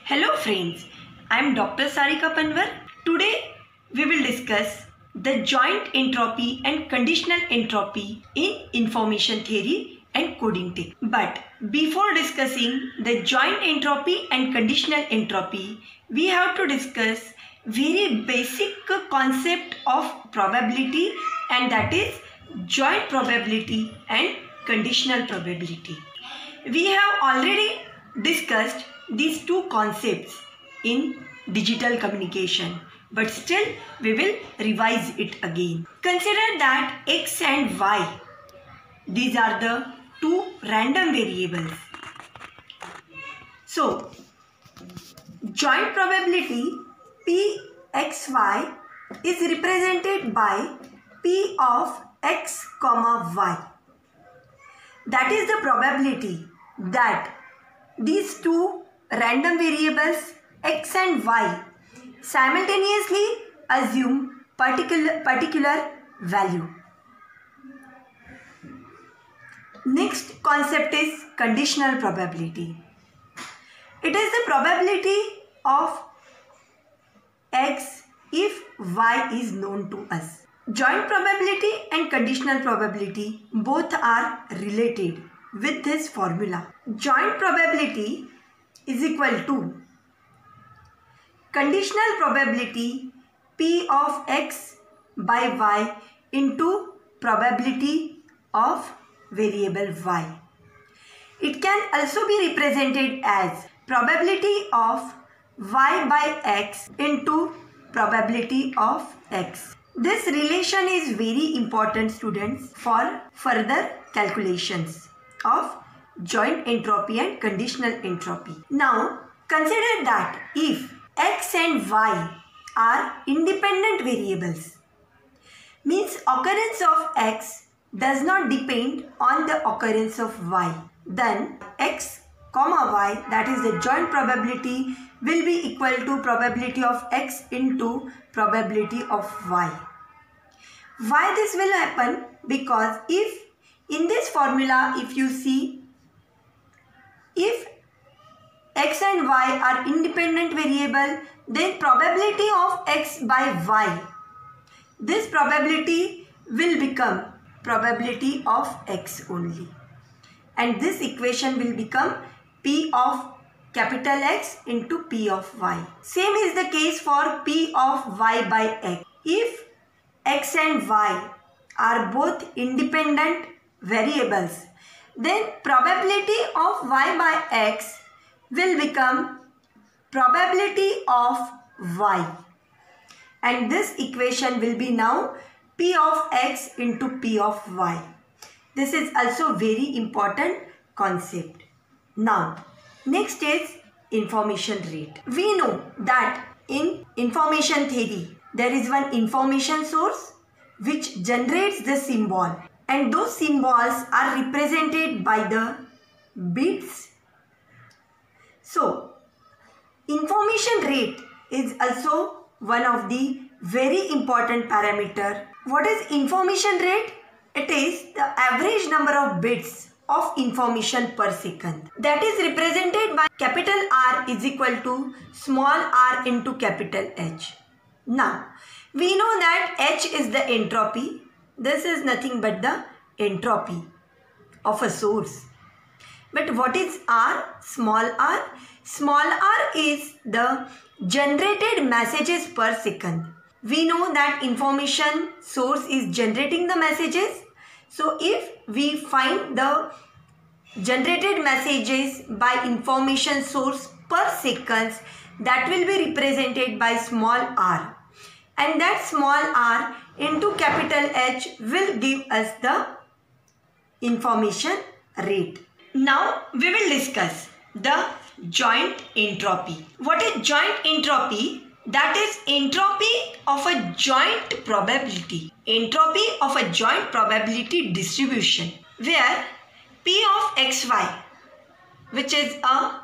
Hello friends, I am Dr. Sarika Panwar. Today we will discuss the joint entropy and conditional entropy in information theory and coding tech. But before discussing the joint entropy and conditional entropy, we have to discuss very basic concept of probability, and that is joint probability and conditional probability. We have already discussed these two concepts in digital communication, but still we will revise it again. Consider that x and y, these are the two random variables. So joint probability pxy is represented by p of x comma y. That is the probability that these two random variables x and y simultaneously assume particular value. Next concept is conditional probability. It is the probability of x if y is known to us. Joint probability and conditional probability both are related with this formula. Joint probability is equal to conditional probability p of x by y into probability of variable y. It can also be represented as probability of y by x into probability of x. This relation is very important, students, for further calculations of joint entropy and conditional entropy. Now, consider that if x and y are independent variables, means occurrence of x does not depend on the occurrence of y, then x comma y, that is the joint probability, will be equal to probability of x into probability of y. Why this will happen? Because if in this formula, if you see, if x and y are independent variable, then probability of x by y, this probability will become probability of x only, and this equation will become p of capital X into p of y. Same is the case for p of y by x. If x and y are both independent variables, then probability of y by x will become probability of y, and this equation will be now p of x into p of y. This is also very important concept. Now, next is information rate. We know that in information theory, there is one information source which generates the symbol, and those symbols are represented by the bits. So, information rate is also one of the very important parameter. What is information rate? It is the average number of bits of information per second. That is represented by capital R is equal to small r into capital H. Now, we know that H is the entropy. This is nothing but the entropy of a source. But what is R? Small r? Small r is the generated messages per second. We know that information source is generating the messages. So, if we find the generated messages by information source per seconds, that will be represented by small r, and that small r into capital H will give us the information rate. Now we will discuss the joint entropy. What is joint entropy? That is entropy of a joint probability. Entropy of a joint probability distribution, where p of xy, which is a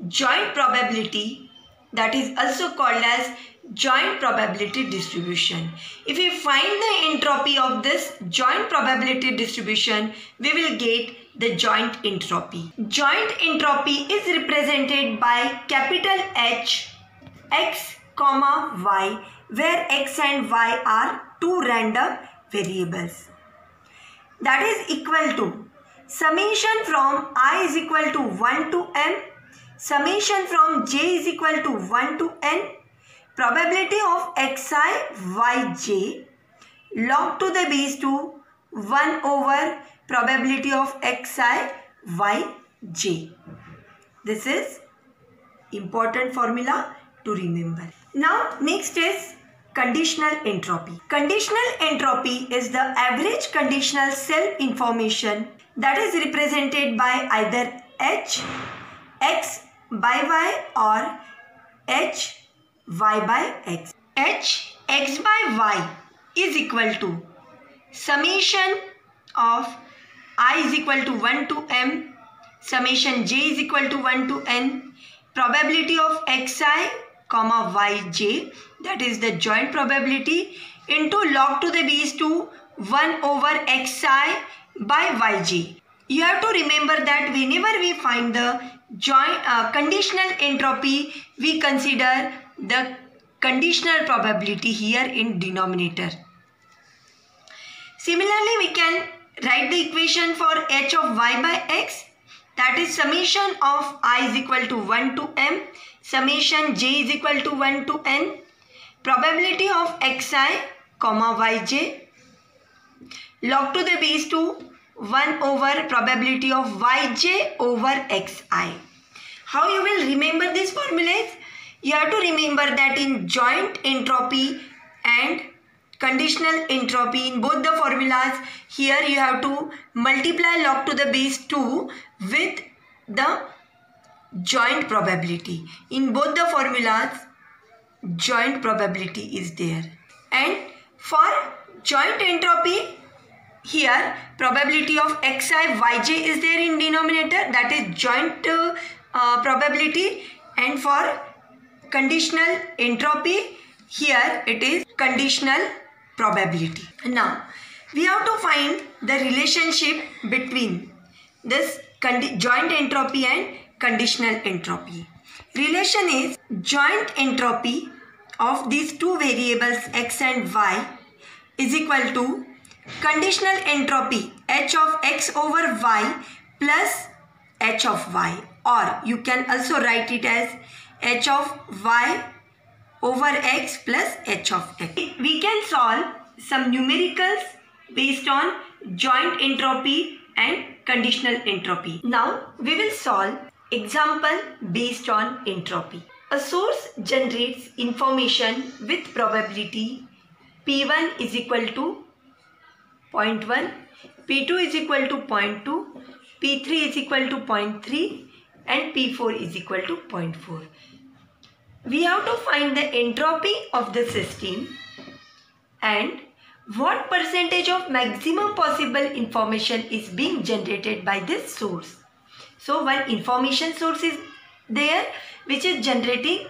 joint probability, that is also called as joint probability distribution. If we find the entropy of this joint probability distribution, we will get the joint entropy. Joint entropy is represented by capital H, X, Y, where X and Y are two random variables. That is equal to summation from I is equal to 1 to m, summation from j is equal to 1 to n, probability of xi yj log to the base 2 1 over probability of xi yj. This is important formula to remember. Now next is conditional entropy. Conditional entropy is the average conditional self information that is represented by either H, X by Y or H, Y by X. H, X by Y is equal to summation of I is equal to 1 to m, summation j is equal to 1 to n, probability of xi, yj, that is the joint probability, into log to the base 2 1 over xi by yj. You have to remember that whenever we find the joint conditional entropy, we consider the conditional probability here in denominator. Similarly, we can write the equation for h of y by x, that is summation of I is equal to 1 to m, summation j is equal to 1 to n, probability of xi, yj, log to the base 2 1 over probability of yj over xi. How you will remember these formulas? You have to remember that in joint entropy and conditional entropy, in both the formulas, here you have to multiply log to the base 2 with the joint probability. In both the formulas, joint probability is there. And for joint entropy, here probability of xi yj is there in denominator, that is joint probability, and for conditional entropy, here it is conditional probability. Now we have to find the relationship between this joint entropy and conditional entropy. Relation is joint entropy of these two variables x and y is equal to conditional entropy h of x over y plus h of y, or you can also write it as h of y over x plus h of x. We can solve some numericals based on joint entropy and conditional entropy. Now we will solve example based on entropy. A source generates information with probability P1 is equal to 0.1, P2 is equal to 0.2, P3 is equal to 0.3 and P4 is equal to 0.4. We have to find the entropy of the system and what percentage of maximum possible information is being generated by this source. So one information source is there which is generating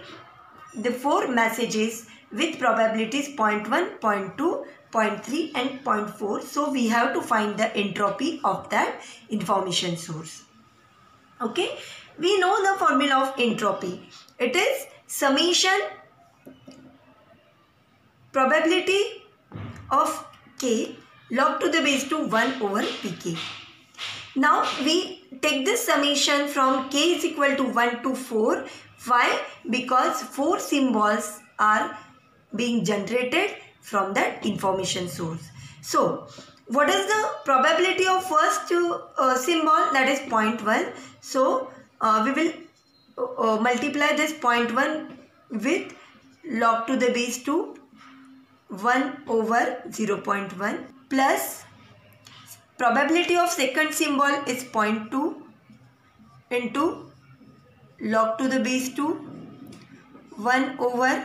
the 4 messages with probabilities 0.1, 0.2, 0.3 and 0.4. So we have to find the entropy of that information source. Okay, we know the formula of entropy. It is summation probability of k log to the base 2 1 over pk. Now we take this summation from k is equal to 1 to 4. Why? Because 4 symbols are being generated from that information source. So what is the probability of first symbol? That is 0.1. So we will multiply this 0.1 with log to the base 2 1 over 0.1 plus probability of second symbol is 0.2 into log to the base 2 1 over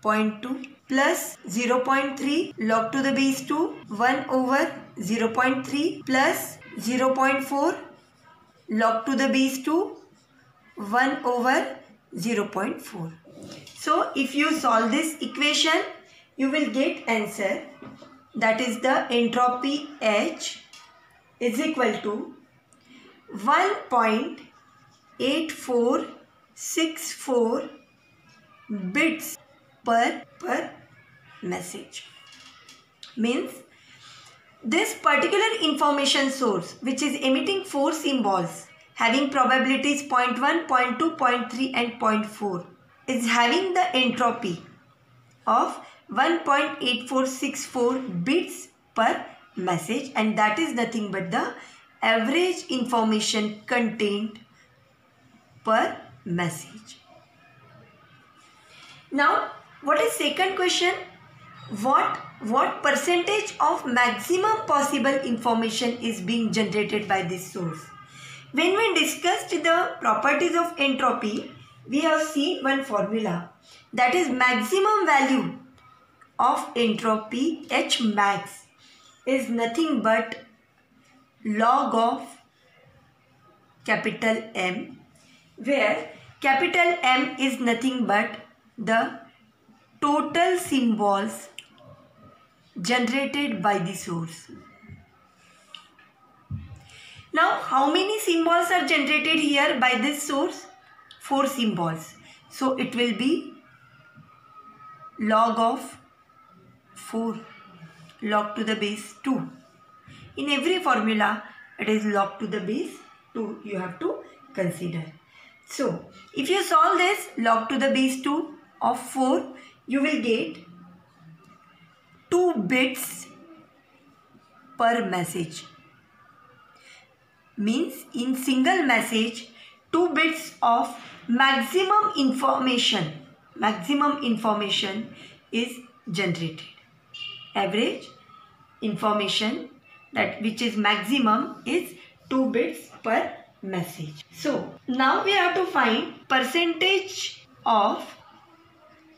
0.2 plus 0.3 log to the base 2 1 over 0.3 plus 0.4 log to the base 2 1 over 0.4. So if you solve this equation, you will get answer, that is the entropy H is equal to 1.8464 bits per message. Means this particular information source, which is emitting 4 symbols having probabilities 0.1, 0.2, 0.3 and 0.4, is having the entropy of 1.8464 bits per message, and that is nothing but the average information contained per message. Now, what is second question? What percentage of maximum possible information is being generated by this source? When we discussed the properties of entropy, we have seen one formula, that is maximum value of entropy H max is nothing but log of capital M, where capital M is nothing but the total symbols generated by the source. Now, how many symbols are generated here by this source? 4 symbols. So, it will be log of 4, log to the base 2. In every formula, it is log to the base 2 you have to consider. So, if you solve this log to the base 2 of 4, you will get 2 bits per message. Means in single message 2 bits of maximum information is generated. Average information that which is maximum is 2 bits per message. So now we have to find percentage of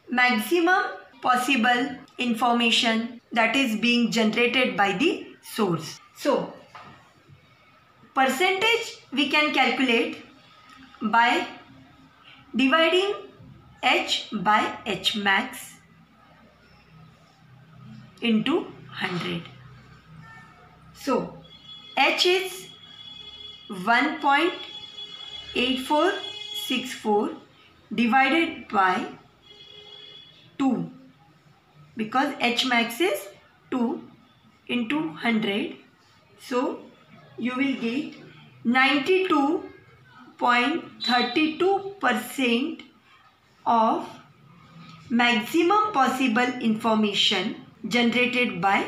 maximum possible information that is being generated by the source. So percentage we can calculate by dividing H by H max into 100. So H is 1.8464 divided by 2, because H max is 2 into 100. So you will get 92.32% of maximum possible information generated by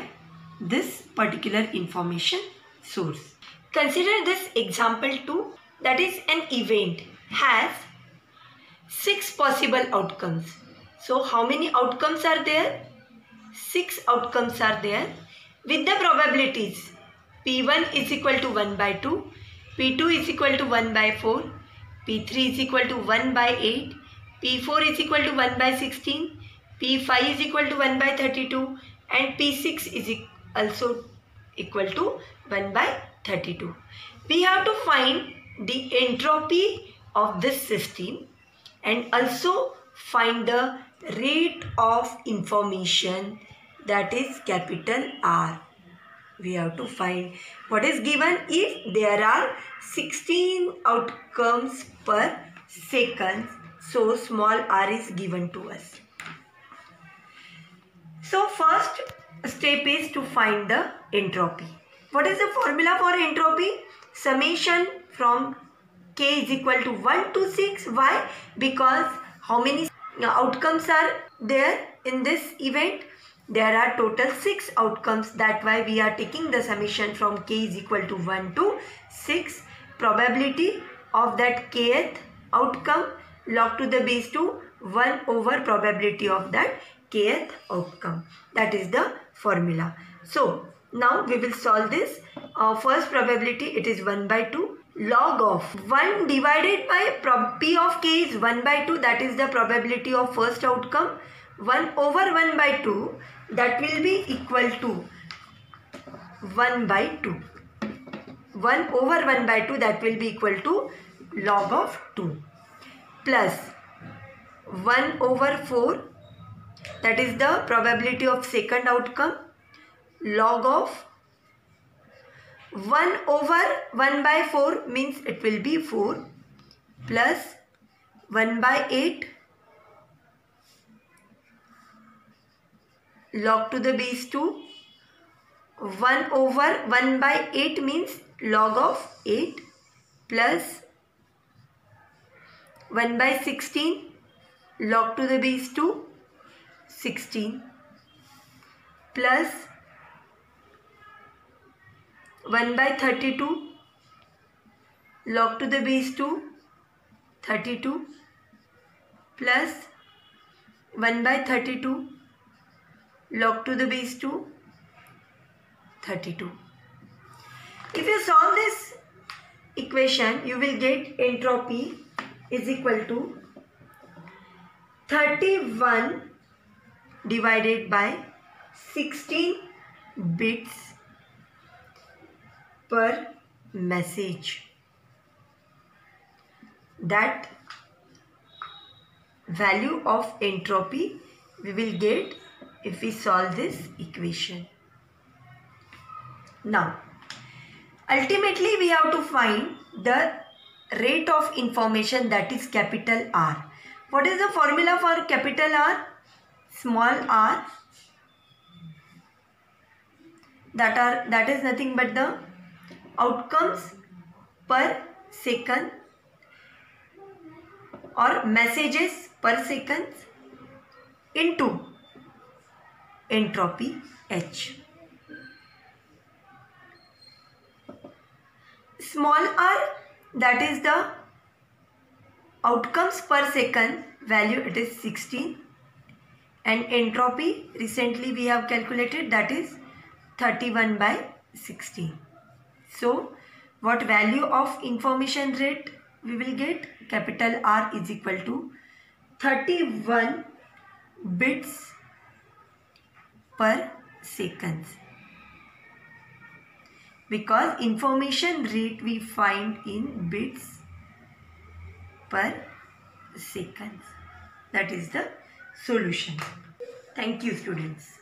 this particular information source. Consider this example 2, that is an event has 6 possible outcomes. So how many outcomes are there? 6 outcomes are there with the probabilities. P1 is equal to 1 by 2, P2 is equal to 1 by 4, P3 is equal to 1 by 8, P4 is equal to 1 by 16, P5 is equal to 1 by 32 and P6 is also equal to 1 by 32. We have to find the entropy of this system and also find the rate of information, that is capital R. We have to find what is given if there are 16 outcomes per second. So small r is given to us. So first step is to find the entropy. What is the formula for entropy? Summation from k is equal to 1 to 6. Why? Because how many outcomes are there in this event? There are total 6 outcomes. That's why we are taking the summation from k is equal to 1 to 6. Probability of that kth outcome log to the base 2 1 over probability of that kth outcome. That is the formula. So now we will solve this. First probability, it is 1 by 2. Log of 1 divided by P of k is 1 by 2. That is the probability of first outcome. 1 over 1 by 2, that will be equal to 1 by 2. 1 over 1 by 2, that will be equal to log of 2. Plus 1 over 4, that is the probability of second outcome, log of 1 over 1 by 4 means it will be 4 plus 1 by 8 log to the base 2. 1 over 1 by 8 means log of 8 plus 1 by 16 log to the base 2 16 plus 1 by 32 log to the base 2 32 plus 1 by 32 log to the base 2 32. If you solve this equation, you will get entropy is equal to 31 divided by 16 bits per message. That value of entropy we will get if we solve this equation. Now, ultimately we have to find the rate of information, that is capital R. What is the formula for capital R? Small r, that is nothing but the outcomes per second or messages per second into entropy H. Small r, that is the outcomes per second value, it is 16, and entropy recently we have calculated, that is 31 by 16. So what value of information rate we will get? Capital R is equal to 31 bits per second, because information rate we find in bits per second. That is the solution. Thank you, students.